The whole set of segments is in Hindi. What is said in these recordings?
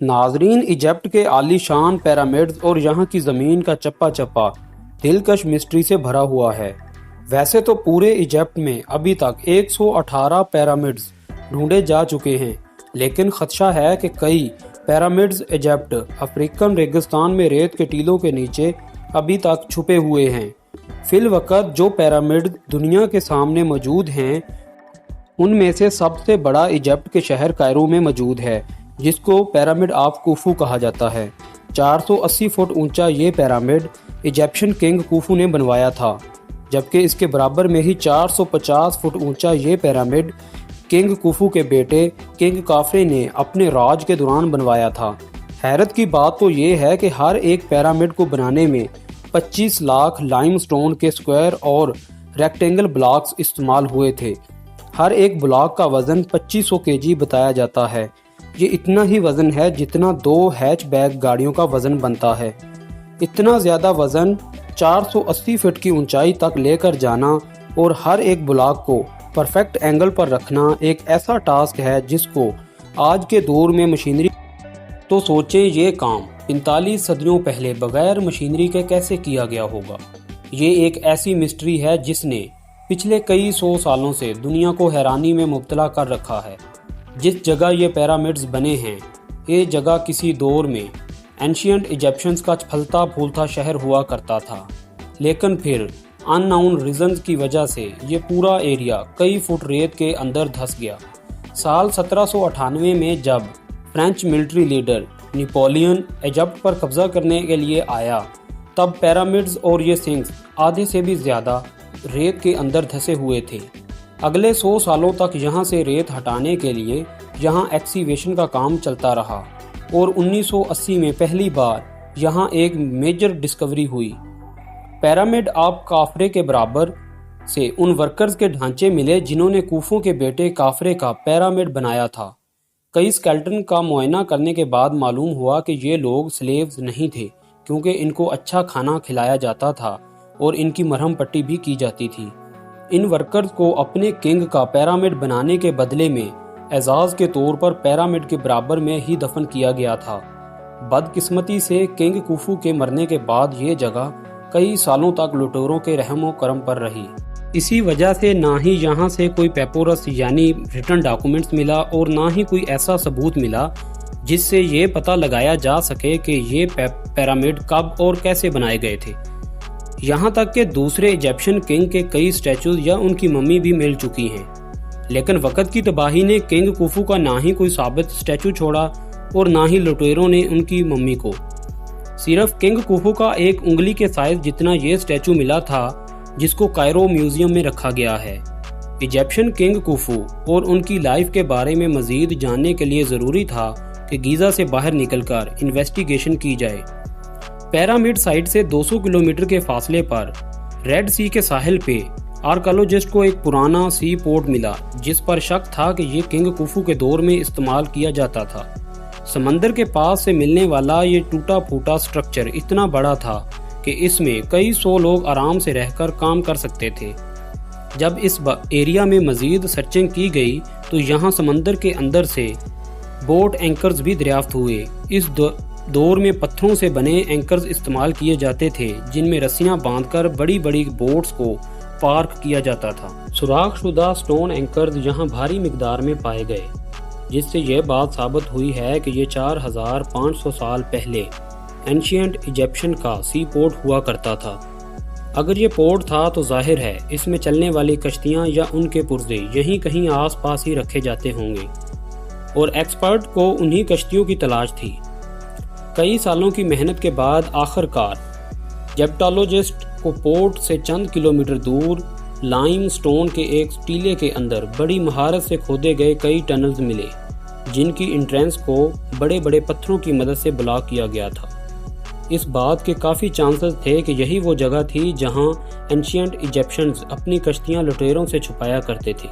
नाजरीन, इजिप्ट के आलीशान पिरामिड्स और यहाँ की ज़मीन का चप्पा चप्पा दिलकश मिस्ट्री से भरा हुआ है। वैसे तो पूरे इजिप्ट में अभी तक 118 पिरामिड्स ढूंढे जा चुके हैं, लेकिन खदशा है कि कई पिरामिड्स इजिप्ट अफ्रीकन रेगिस्तान में रेत के टीलों के नीचे अभी तक छुपे हुए हैं। फिलवक़्त जो पिरामिड दुनिया के सामने मौजूद हैं, उनमें से सबसे बड़ा इजिप्ट के शहर कायरो में मौजूद है, जिसको पिरामिड ऑफ कुफू कहा जाता है। 480 फुट ऊंचा ये पिरामिड इजिप्शियन किंग कुफू ने बनवाया था, जबकि इसके बराबर में ही 450 फुट ऊंचा ये पिरामिड किंग कुफू के बेटे किंग काफरे ने अपने राज के दौरान बनवाया था। हैरत की बात तो ये है कि हर एक पिरामिड को बनाने में 25 लाख लाइमस्टोन के स्क्वायर और रेक्टेंगल ब्लॉक्स इस्तेमाल हुए थे। हर एक ब्लॉक का वजन 2500 केजी बताया जाता है। ये इतना ही वजन है जितना 2 हैचबैक गाड़ियों का वजन बनता है। इतना ज़्यादा वजन 480 फीट की ऊंचाई तक लेकर जाना और हर एक ब्लॉक को परफेक्ट एंगल पर रखना एक ऐसा टास्क है जिसको आज के दौर में मशीनरी, तो सोचें ये काम 45 सदियों पहले बगैर मशीनरी के कैसे किया गया होगा। ये एक ऐसी मिस्ट्री है जिसने पिछले कई 100 सालों से दुनिया को हैरानी में मुब्तला कर रखा है। जिस जगह ये पिरामिड्स बने हैं, ये जगह किसी दौर में एंशियंट इजिप्शियंस का फलता फूलता शहर हुआ करता था, लेकिन फिर अननोन रीजंस की वजह से ये पूरा एरिया कई फुट रेत के अंदर धंस गया। साल 1798 में जब French military leader Napoleon Egypt पर कब्जा करने के लिए आया, तब पिरामिड्स और ये स्फिंक्स आधे से भी ज़्यादा रेत के अंदर धंसे हुए थे। अगले 100 सालों तक यहाँ से रेत हटाने के लिए यहाँ एक्सीवेशन का काम चलता रहा और 1980 में पहली बार यहाँ एक मेजर डिस्कवरी हुई। पिरामिड ऑफ काफरे के बराबर से उन वर्कर्स के ढांचे मिले जिन्होंने कुफू के बेटे काफरे का पिरामिड बनाया था। कई स्केलेटन का मुआयना करने के बाद मालूम हुआ कि ये लोग स्लेव्स नहीं थे, क्योंकि इनको अच्छा खाना खिलाया जाता था और इनकी मरहम पट्टी भी की जाती थी। इन वर्कर्स को अपने किंग का पिरामिड बनाने के बदले में एजाज के तौर पर पिरामिड के बराबर में ही दफन किया गया था। बदकिस्मती से किंग कुफू के मरने के बाद ये जगह कई सालों तक लुटेरों के रहमो करम पर रही। इसी वजह से ना ही यहाँ से कोई पेपोरस यानी रिटर्न डॉक्यूमेंट्स मिला और ना ही कोई ऐसा सबूत मिला जिससे ये पता लगाया जा सके कि ये पिरामिड कब और कैसे बनाए गए थे। यहाँ तक कि दूसरे इजिप्शियन किंग के कई स्टैचूज या उनकी मम्मी भी मिल चुकी हैं, लेकिन वक़्त की तबाही ने किंग कुफू का ना ही कोई साबित स्टैचू छोड़ा और ना ही लुटेरों ने उनकी मम्मी को। सिर्फ किंग कुफू का एक उंगली के साइज जितना ये स्टैचू मिला था, जिसको कायरो म्यूजियम में रखा गया है। इजिप्शियन किंग कुफू और उनकी लाइफ के बारे में मजीद जानने के लिए ज़रूरी था कि गीज़ा से बाहर निकलकर इन्वेस्टिगेशन की जाए। पिरामिड साइट से 200 किलोमीटर के फासले पर रेड सी के साहिल पे आर्कियोलॉजिस्ट को एक पुराना सी पोर्ट मिला, जिस पर शक था कि ये किंग कुफू के दौर में इस्तेमाल किया जाता था। समंदर के पास से मिलने वाला ये टूटा फूटा स्ट्रक्चर इतना बड़ा था कि इसमें कई 100 लोग आराम से रहकर काम कर सकते थे। जब इस एरिया में मजीद सर्चिंग की गई तो यहाँ समंदर के अंदर से बोट एंकर्स भी दरियाफ्त हुए। इस दौर में पत्थरों से बने एंकर्स इस्तेमाल किए जाते थे, जिनमें रस्सियां बांधकर बड़ी बड़ी बोट्स को पार्क किया जाता था। सुराखशुदा स्टोन एंकर्स यहाँ भारी मिकदार में पाए गए, जिससे यह बात साबित हुई है कि ये 4500 साल पहले एंशियंट इजिप्शियन का सी पोर्ट हुआ करता था। अगर ये पोर्ट था तो जाहिर है इसमें चलने वाली कश्तियाँ या उनके पुर्जे यहीं कहीं आस पास ही रखे जाते होंगे, और एक्सपर्ट को उन्हीं कश्तियों की तलाश थी। कई सालों की मेहनत के बाद आखिरकार इजिप्टोलॉजिस्ट को पोर्ट से चंद किलोमीटर दूर लाइम स्टोन के एक टीले के अंदर बड़ी महारत से खोदे गए कई टनल्स मिले, जिनकी एंट्रेंस को बड़े बड़े पत्थरों की मदद से ब्लॉक किया गया था। इस बात के काफ़ी चांसेस थे कि यही वो जगह थी जहां एंशियंट इजिप्शियंस अपनी कश्तियां लुटेरों से छुपाया करते थे।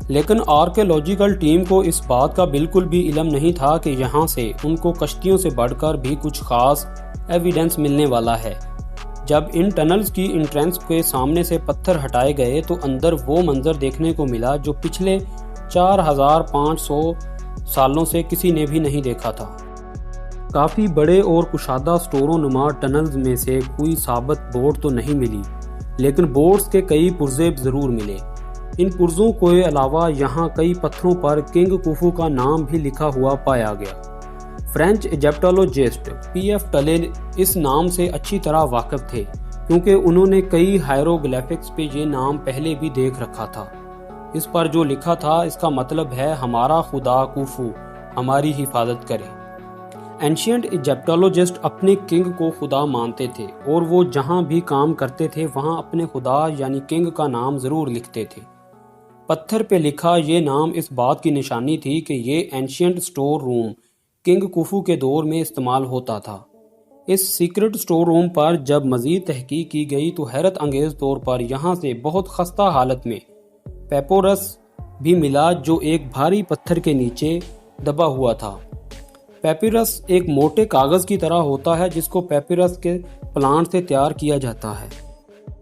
लेकिन आर्कियोलॉजिकल टीम को इस बात का बिल्कुल भी इल्म नहीं था कि यहाँ से उनको कश्तियों से बढ़कर भी कुछ खास एविडेंस मिलने वाला है। जब इन टनल्स की एंट्रेंस के सामने से पत्थर हटाए गए तो अंदर वो मंजर देखने को मिला जो पिछले 4500 सालों से किसी ने भी नहीं देखा था। काफ़ी बड़े और कुशादा स्टोरों नुमा टनल्स में से कोई साबित बोर्ड तो नहीं मिली, लेकिन बोर्ड्स के कई पुर्जे ज़रूर मिले। इन पुर्जों के अलावा यहाँ कई पत्थरों पर किंग कुफू का नाम भी लिखा हुआ पाया गया। फ्रेंच इजिप्टोलॉजिस्ट पीएफ टले इस नाम से अच्छी तरह वाकिफ थे, क्योंकि उन्होंने कई हायरोग्लिफिक्स पे ये नाम पहले भी देख रखा था। इस पर जो लिखा था इसका मतलब है हमारा खुदा कुफू हमारी हिफाजत करे। एंशिएंट इजिप्टोलॉजिस्ट अपने किंग को खुदा मानते थे और वो जहाँ भी काम करते थे वहाँ अपने खुदा यानी किंग का नाम ज़रूर लिखते थे। पत्थर पे लिखा ये नाम इस बात की निशानी थी कि ये एंशिएंट स्टोर रूम किंग कुफू के दौर में इस्तेमाल होता था। इस सीक्रेट स्टोर रूम पर जब मज़ीद तहकीक की गई तो हैरत अंगेज़ तौर पर यहाँ से बहुत खस्ता हालत में पेपोरस भी मिला, जो एक भारी पत्थर के नीचे दबा हुआ था। पेपिरस एक मोटे कागज़ की तरह होता है जिसको पेपिरस के प्लांट से तैयार किया जाता है।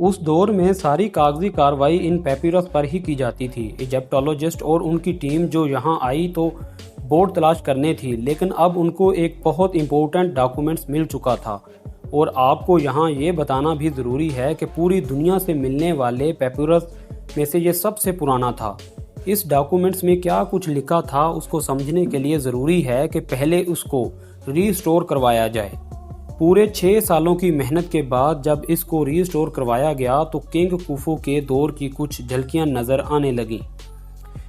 उस दौर में सारी कागजी कार्रवाई इन पेपिरस पर ही की जाती थी। इजिप्टोलॉजिस्ट और उनकी टीम जो यहाँ आई तो बोर्ड तलाश करने थी, लेकिन अब उनको एक बहुत इम्पोर्टेंट डॉक्यूमेंट्स मिल चुका था। और आपको यहाँ ये बताना भी ज़रूरी है कि पूरी दुनिया से मिलने वाले पेपिरस में से ये सबसे पुराना था। इस डॉक्यूमेंट्स में क्या कुछ लिखा था उसको समझने के लिए ज़रूरी है कि पहले उसको रीस्टोर करवाया जाए। पूरे 6 सालों की मेहनत के बाद जब इसको रीस्टोर करवाया गया तो किंग कुफू के दौर की कुछ झलकियां नज़र आने लगी।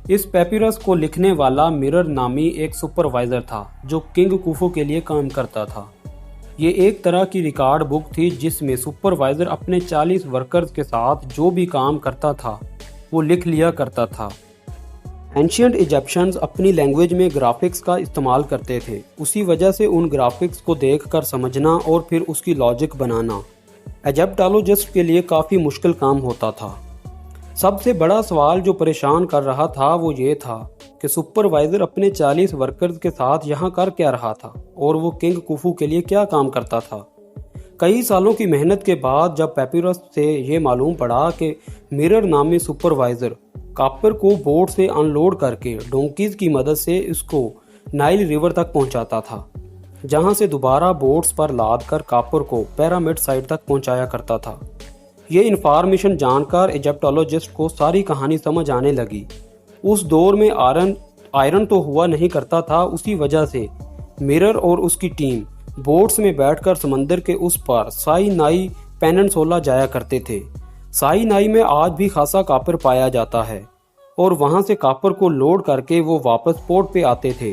इस पेपिरस को लिखने वाला मिरर नामी एक सुपरवाइज़र था जो किंग कुफू के लिए काम करता था। ये एक तरह की रिकॉर्ड बुक थी जिसमें सुपरवाइज़र अपने 40 वर्कर्स के साथ जो भी काम करता था वो लिख लिया करता था। एंशिएंट इजिप्शियंस अपनी लैंग्वेज में ग्राफिक्स का इस्तेमाल करते थे, उसी वजह से उन ग्राफिक्स को देखकर समझना और फिर उसकी लॉजिक बनाना इजिप्टोलॉजिस्ट के लिए काफ़ी मुश्किल काम होता था। सबसे बड़ा सवाल जो परेशान कर रहा था वो ये था कि सुपरवाइज़र अपने 40 वर्कर्स के साथ यहाँ कर क्या रहा था और वो किंग कुफू के लिए क्या काम करता था। कई सालों की मेहनत के बाद जब पेपिरस से ये मालूम पड़ा कि मिरर नामी सुपरवाइज़र कॉपर को बोट से अनलोड करके डोंकीज की मदद से इसको नाइल रिवर तक पहुंचाता था, जहां से दोबारा बोट्स पर लाद कर कॉपर को पिरामिड साइट तक पहुंचाया करता था। ये इन्फॉर्मेशन जानकर इजिप्टोलॉजिस्ट को सारी कहानी समझ आने लगी। उस दौर में आयरन तो हुआ नहीं करता था, उसी वजह से मिरर और उसकी टीम बोट्स में बैठकर समंदर के उस पार साइनाई पेनिनसुला जाया करते थे। साइनाई में आज भी खासा कॉपर पाया जाता है और वहां से कॉपर को लोड करके वो वापस पोर्ट पे आते थे।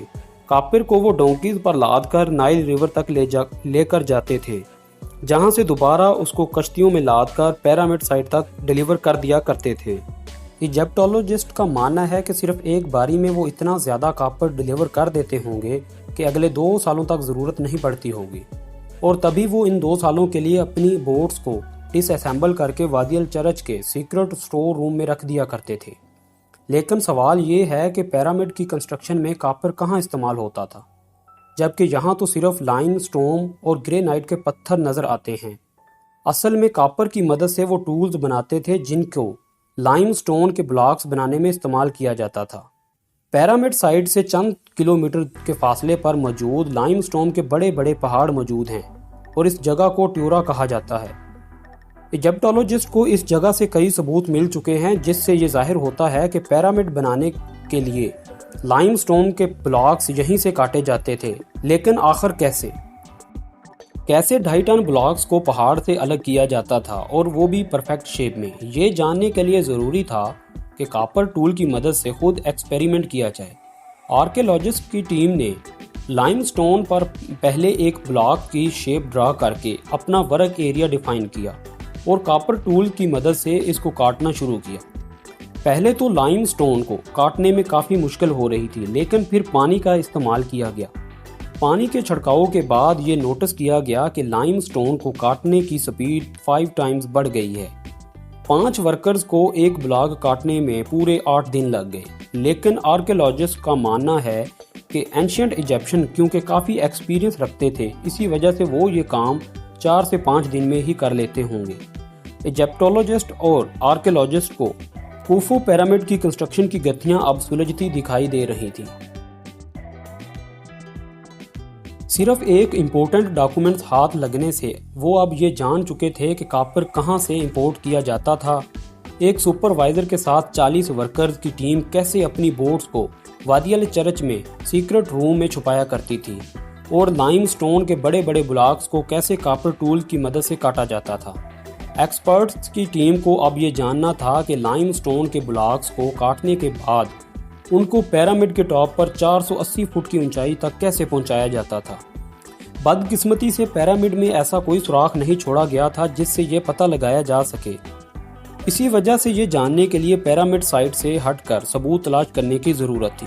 कॉपर को वो डोंकीज पर लाद कर नाइल रिवर तक लेकर जाते थे, जहां से दोबारा उसको कश्तियों में लाद कर पिरामिड साइट तक डिलीवर कर दिया करते थे। इजिप्टोलॉजिस्ट का मानना है कि सिर्फ एक बारी में वो इतना ज़्यादा कॉपर डिलीवर कर देते होंगे कि अगले 2 सालों तक ज़रूरत नहीं पड़ती होगी, और तभी वो इन 2 सालों के लिए अपनी बोट्स को डिसअसेंबल करके वादी अल चरच के सीक्रेट स्टोर रूम में रख दिया करते थे। लेकिन सवाल ये है कि पिरामिड की कंस्ट्रक्शन में कॉपर कहाँ इस्तेमाल होता था, जबकि यहाँ तो सिर्फ लाइम स्टोन और ग्रेनाइट के पत्थर नज़र आते हैं। असल में कॉपर की मदद से वो टूल्स बनाते थे जिनको लाइम स्टोन के ब्लॉक्स बनाने में इस्तेमाल किया जाता था। पिरामिड साइट से चंद किलोमीटर के फासले पर मौजूद लाइम स्टोन के बड़े बड़े पहाड़ मौजूद हैं और इस जगह को ट्यूरा कहा जाता है। इजिप्टोलॉजिस्ट को इस जगह से कई सबूत मिल चुके हैं जिससे ये जाहिर होता है कि पिरामिड बनाने के लिए लाइमस्टोन के ब्लॉक्स यहीं से काटे जाते थे। लेकिन आखिर कैसे 2.5 टन ब्लॉक्स को पहाड़ से अलग किया जाता था और वो भी परफेक्ट शेप में? ये जानने के लिए ज़रूरी था कि कॉपर टूल की मदद से खुद एक्सपेरिमेंट किया जाए। आर्कियोलॉजिस्ट की टीम ने लाइमस्टोन पर पहले एक ब्लॉक की शेप ड्रा करके अपना वर्क एरिया डिफाइन किया और कॉपर टूल की मदद से इसको काटना शुरू किया। पहले तो लाइमस्टोन को काटने में काफ़ी मुश्किल हो रही थी, लेकिन फिर पानी का इस्तेमाल किया गया। पानी के छिड़काव के बाद ये नोटिस किया गया कि लाइमस्टोन को काटने की स्पीड 5 टाइम्स बढ़ गई है। 5 वर्कर्स को एक ब्लॉक काटने में पूरे 8 दिन लग गए। लेकिन आर्कियोलॉजिस्ट का मानना है कि एंशिएंट इजिप्शियन क्योंकि काफ़ी एक्सपीरियंस रखते थे, इसी वजह से वो ये काम 4 से 5 दिन में ही कर लेते होंगे। इजिप्टोलॉजिस्ट और आर्कियोलॉजिस्ट को कुफू पिरामिड की कंस्ट्रक्शन की गतियां अब सुलझती दिखाई दे रही थी। सिर्फ एक इम्पोर्टेंट डॉक्यूमेंट्स हाथ लगने से वो अब ये जान चुके थे कि कॉपर कहाँ से इंपोर्ट किया जाता था। एक सुपरवाइजर के साथ 40 वर्कर्स की टीम कैसे अपनी बोट्स को वादी अल चर्च में सीक्रेट रूम में छुपाया करती थी और लाइम स्टोन के बड़े बड़े ब्लॉक्स को कैसे कॉपर टूल की मदद से काटा जाता था। एक्सपर्ट्स की टीम को अब ये जानना था कि लाइम स्टोन के ब्लॉक्स को काटने के बाद उनको पिरामिड के टॉप पर 480 फुट की ऊंचाई तक कैसे पहुंचाया जाता था। बदकिस्मती से पिरामिड में ऐसा कोई सुराख नहीं छोड़ा गया था जिससे ये पता लगाया जा सके। इसी वजह से ये जानने के लिए पिरामिड साइट से हटकर सबूत तलाश करने की ज़रूरत थी।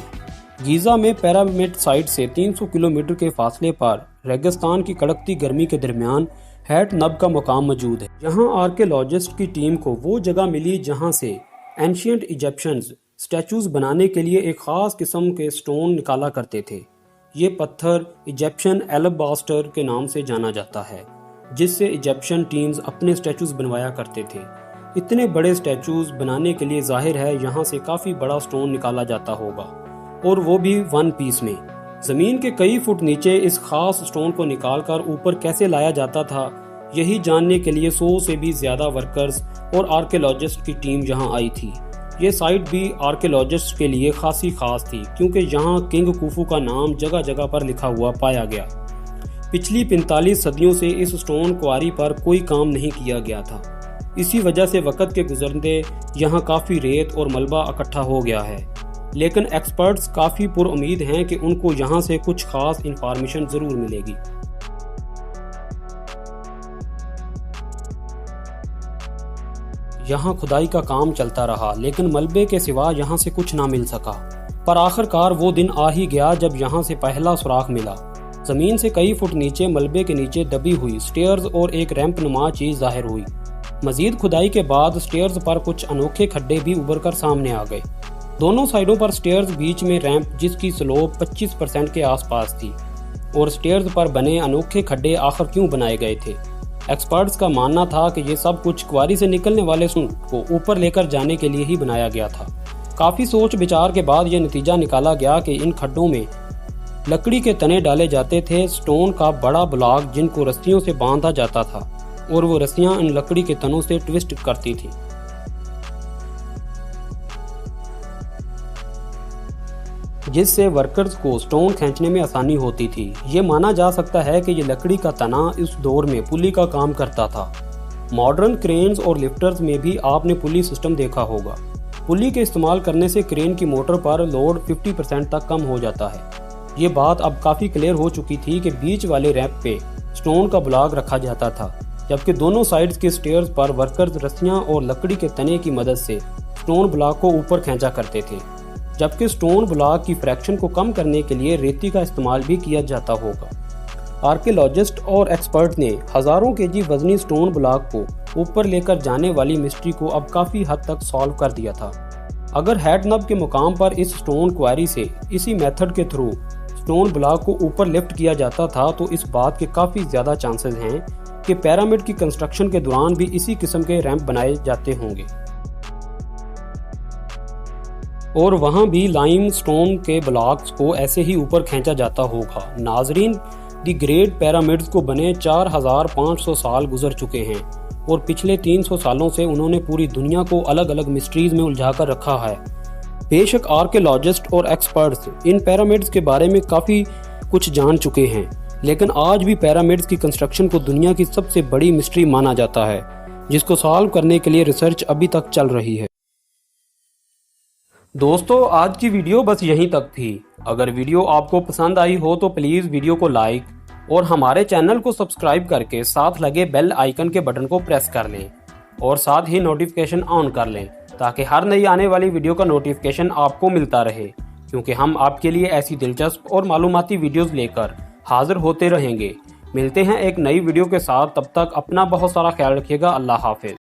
गीज़ा में पिरामिड साइट से 300 किलोमीटर के फासले पर रेगिस्तान की कड़कती गर्मी के दरमियान हैट नब का मुकाम मौजूद है। यहाँ आर्कियोलॉजिस्ट की टीम को वो जगह मिली जहाँ से एंशियंट इजिप्शियंस स्टैचूज बनाने के लिए एक खास किस्म के स्टोन निकाला करते थे। ये पत्थर इजिप्शियन एलबास्टर के नाम से जाना जाता है, जिससे इजिप्शियन टीम्स अपने स्टैचूज बनवाया करते थे। इतने बड़े स्टैचूज बनाने के लिए जाहिर है यहाँ से काफ़ी बड़ा स्टोन निकाला जाता होगा, और वो भी वन पीस में। ज़मीन के कई फुट नीचे इस खास स्टोन को निकालकर ऊपर कैसे लाया जाता था, यही जानने के लिए 100 से भी ज़्यादा वर्कर्स और आर्कियोलॉजिस्ट की टीम यहाँ आई थी। ये साइट भी आर्कियोलॉजिस्ट के लिए खासी खास थी क्योंकि यहाँ किंग कुफू का नाम जगह जगह पर लिखा हुआ पाया गया। पिछली 45 सदियों से इस स्टोन क्वारी पर कोई काम नहीं किया गया था। इसी वजह से वक्त के गुजरते यहाँ काफ़ी रेत और मलबा इकट्ठा हो गया है, लेकिन एक्सपर्ट्स काफ़ी पुरउम्मीद हैं कि उनको यहाँ से कुछ खास इंफॉर्मेशन ज़रूर मिलेगी। यहाँ खुदाई का काम चलता रहा, लेकिन मलबे के सिवा यहाँ से कुछ ना मिल सका। पर आखिरकार वो दिन आ ही गया जब यहाँ से पहला सुराख मिला। जमीन से कई फुट नीचे मलबे के नीचे दबी हुई स्टेयर्स और एक रैंप नुमा चीज जाहिर हुई। मजीद खुदाई के बाद स्टेयर्स पर कुछ अनोखे खड्डे भी उभर कर सामने आ गए। दोनों साइडों पर स्टेयर्स, बीच में रैंप जिसकी स्लोप 25% के आसपास थी, और स्टेयर्स पर बने अनोखे खड्डे आखिर क्यों बनाए गए थे। एक्सपर्ट्स का मानना था कि ये सब कुछ क्वारी से निकलने वाले स्टोन को ऊपर लेकर जाने के लिए ही बनाया गया था। काफ़ी सोच विचार के बाद यह नतीजा निकाला गया कि इन खड्डों में लकड़ी के तने डाले जाते थे, स्टोन का बड़ा ब्लॉक जिनको रस्सियों से बांधा जाता था, और वो रस्सियां इन लकड़ी के तनों से ट्विस्ट करती थी, जिससे वर्कर्स को स्टोन खींचने में आसानी होती थी। ये माना जा सकता है कि ये लकड़ी का तना इस दौर में पुली का काम करता था। मॉडर्न क्रेन्स और लिफ्टर्स में भी आपने पुली सिस्टम देखा होगा। पुली के इस्तेमाल करने से क्रेन की मोटर पर लोड 50% तक कम हो जाता है। ये बात अब काफ़ी क्लियर हो चुकी थी कि बीच वाले रैंप पे स्टोन का ब्लॉक रखा जाता था, जबकि दोनों साइड्स के स्टेयर्स पर वर्कर्स रस्सियाँ और लकड़ी के तने की मदद से स्टोन ब्लॉक को ऊपर खींचा करते थे। जबकि स्टोन ब्लॉक की फ्रैक्शन को कम करने के लिए रेती का इस्तेमाल भी किया जाता होगा। आर्कियोलॉजिस्ट और एक्सपर्ट ने हज़ारों केजी वजनी स्टोन ब्लॉक को ऊपर लेकर जाने वाली मिस्ट्री को अब काफ़ी हद तक सॉल्व कर दिया था। अगर हैट नब के मुकाम पर इस स्टोन क्वारी से इसी मेथड के थ्रू स्टोन ब्लॉक को ऊपर लिफ्ट किया जाता था, तो इस बात के काफ़ी ज़्यादा चांसेस हैं कि पिरामिड की कंस्ट्रक्शन के दौरान भी इसी किस्म के रैंप बनाए जाते होंगे, और वहाँ भी लाइम स्टोन के ब्लॉक्स को ऐसे ही ऊपर खींचा जाता होगा। नाजरीन, दी ग्रेट पिरामिड्स को बने 4500 साल गुजर चुके हैं, और पिछले 300 सालों से उन्होंने पूरी दुनिया को अलग अलग मिस्ट्रीज में उलझा कर रखा है। बेशक आर्कियोलॉजिस्ट और एक्सपर्ट्स इन पिरामिड्स के बारे में काफ़ी कुछ जान चुके हैं, लेकिन आज भी पिरामिड्स की कंस्ट्रक्शन को दुनिया की सबसे बड़ी मिस्ट्री माना जाता है, जिसको सॉल्व करने के लिए रिसर्च अभी तक चल रही है। दोस्तों, आज की वीडियो बस यहीं तक थी। अगर वीडियो आपको पसंद आई हो तो प्लीज़ वीडियो को लाइक और हमारे चैनल को सब्सक्राइब करके साथ लगे बेल आइकन के बटन को प्रेस कर लें, और साथ ही नोटिफिकेशन ऑन कर लें, ताकि हर नई आने वाली वीडियो का नोटिफिकेशन आपको मिलता रहे, क्योंकि हम आपके लिए ऐसी दिलचस्प और मालूमाती वीडियोज़ लेकर हाजिर होते रहेंगे। मिलते हैं एक नई वीडियो के साथ, तब तक अपना बहुत सारा ख्याल रखिएगा। अल्लाह हाफिज़।